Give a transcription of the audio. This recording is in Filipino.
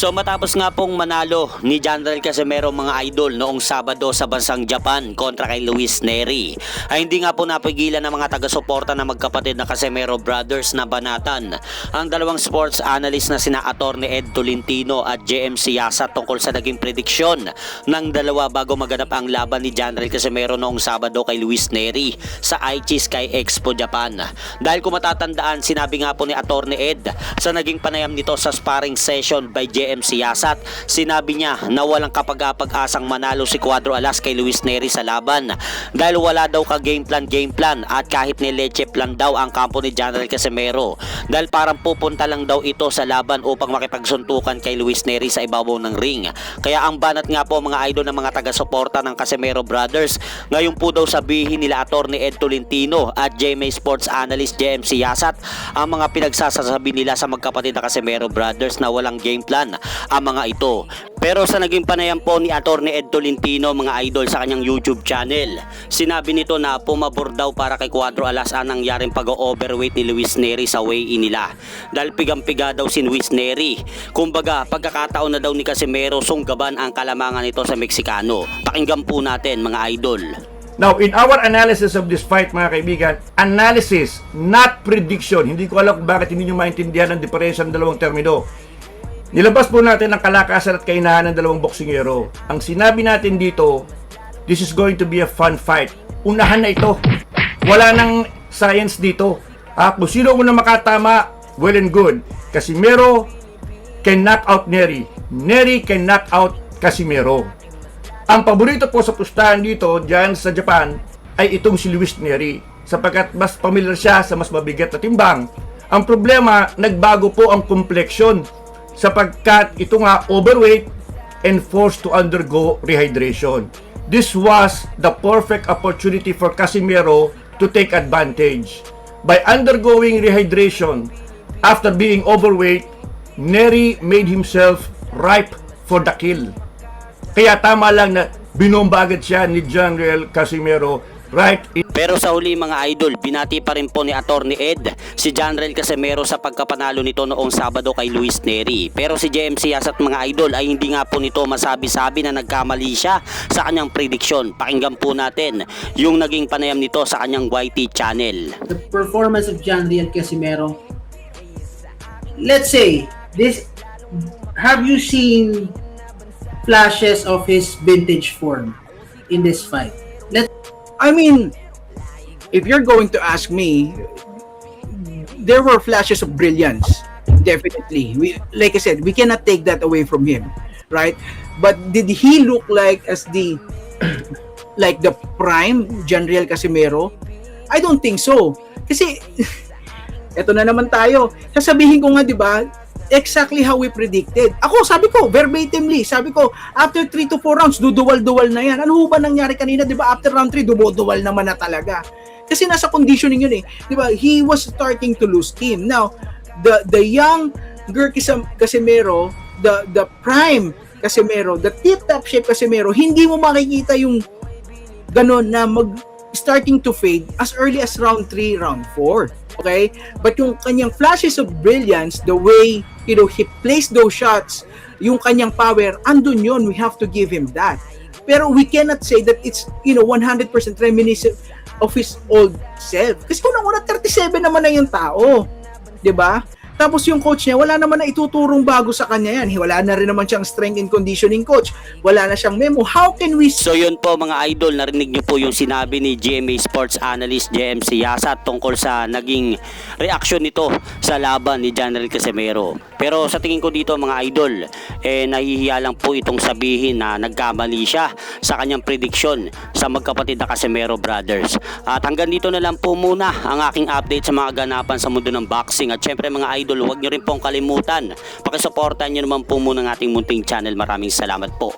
So matapos nga pong manalo ni General Casimero mga idol noong Sabado sa bansang Japan kontra kay Luis Neri, ay hindi nga po napigilan ng mga taga-suporta na magkapatid na Casimero Brothers na banatan ang dalawang sports analyst na sina Attorney Ed Tolentino at JM Siasa tungkol sa naging prediksyon ng dalawa bago maganap ang laban ni General Casimero noong Sabado kay Luis Neri sa Aichi Sky Expo Japan. Dahil kung matatandaan, sinabi nga po ni Attorney Ed sa naging panayam nito sa sparring session by JM Siyasat, sinabi niya na walang kapag-asang manalo si Cuadro Alas kay Luis Neri sa laban dahil wala daw ka game plan at kahit ni leche plan daw ang kampo ni General Casimero dahil parang pupunta lang daw ito sa laban upang makipagsuntukan kay Luis Neri sa ibabaw ng ring. Kaya ang banat nga po mga idol ng mga taga-suporta ng Casimero Brothers, ngayon po daw sabihin nila Attorney Ed Tolentino at JMA Sports Analyst JM Siyasat ang mga pinagsasasabi nila sa magkapatid na Casimero Brothers na walang game plan ang mga ito. Pero sa naging panayam po ni Attorney Ed Tolentino mga idol sa kanyang YouTube channel, sinabi nito na pumabor daw para kay Cuadro Alas ang nangyaring pag-overweight ni Luis Neri sa weigh-in nila dahil pigang-piga daw si Luis Neri. Kumbaga pagkakataon na daw ni Casimero sunggaban ang kalamangan nito sa Meksikano. Pakinggan po natin mga idol. Now, in our analysis of this fight, mga kaibigan, analysis, not prediction. Hindi ko alam kung bakit hindi nyo maintindihan ang diferensya ng dalawang termino. Nilabas po natin ang kalakasan at kainahan ng dalawang boksingero. Ang sinabi natin dito, this is going to be a fun fight. Unahan na ito. Wala nang science dito. Kung sino muna makatama, well and good. Casimero can knock out Neri. Neri can knock out Casimero. Ang paborito po sa pustahan dito, dyan sa Japan, ay itong si Luis Neri. Sapagkat mas familiar siya sa mas mabigat na timbang. Ang problema, nagbago po ang complexion. Sapagkat ito nga overweight and forced to undergo rehydration. This was the perfect opportunity for Casimero to take advantage. By undergoing rehydration, after being overweight, Neri made himself ripe for the kill. Kaya tama lang na binomba agad siya ni General Casimero right in. Pero sa huli mga idol, binati pa rin po ni Attorney Ed si General Casimero sa pagkapanalo nito noong Sabado kay Luis Neri. Pero si JM Siyasat mga idol ay hindi nga po nito masabi-sabi na nagkamali siya sa kanyang prediksyon. Pakinggan po natin yung naging panayam nito sa kanyang YT channel. The performance of General Casimero. Let's say, have you seen flashes of his vintage form in this fight? I mean, if you're going to ask me, there were flashes of brilliance, definitely. Like I said, we cannot take that away from him, right? But did he look like as the like the prime General Casimero? I don't think so. Kasi eto na naman tayo. Sasabihin ko nga, 'di ba? Exactly how we predicted. Ako, sabi ko, verbatimly, sabi ko, after 3 to 4 rounds, duduwal-duwal na yan. Ano ba nangyari kanina, di ba? After round 3, duduwal naman na talaga. Kasi nasa conditioning yun eh. Di ba? He was starting to lose steam. Now, the young Casimero, the prime Casimero, the tip-top shape Casimero, hindi mo makikita yung ganon na starting to fade as early as round 3, round 4. Okay? But yung kanyang flashes of brilliance, the way, he placed those shots, yung kanyang power, andun yun, we have to give him that. Pero we cannot say that it's, 100% reminiscent of his old self. Kasi unang-una, 37 naman na yung tao. 'Di ba? Tapos yung coach niya, wala naman na ituturong bago sa kanya yan. Wala na rin naman siyang strength and conditioning coach. Wala na siyang memo. How can we... So yun po mga idol, narinig niyo po yung sinabi ni GMA Sports Analyst JM Siyasa tungkol sa naging reaksyon nito sa laban ni General Casimero. Pero sa tingin ko dito mga idol, nahihiya lang po itong sabihin na nagkamali siya sa kanyang prediksyon sa magkapatid na Casimero Brothers. At hanggang dito na lang po muna ang aking update sa mga ganapan sa mundo ng boxing. At syempre mga idol, huwag nyo rin pong kalimutan, pakisuportahan nyo naman po muna ng ating munting channel. Maraming salamat po.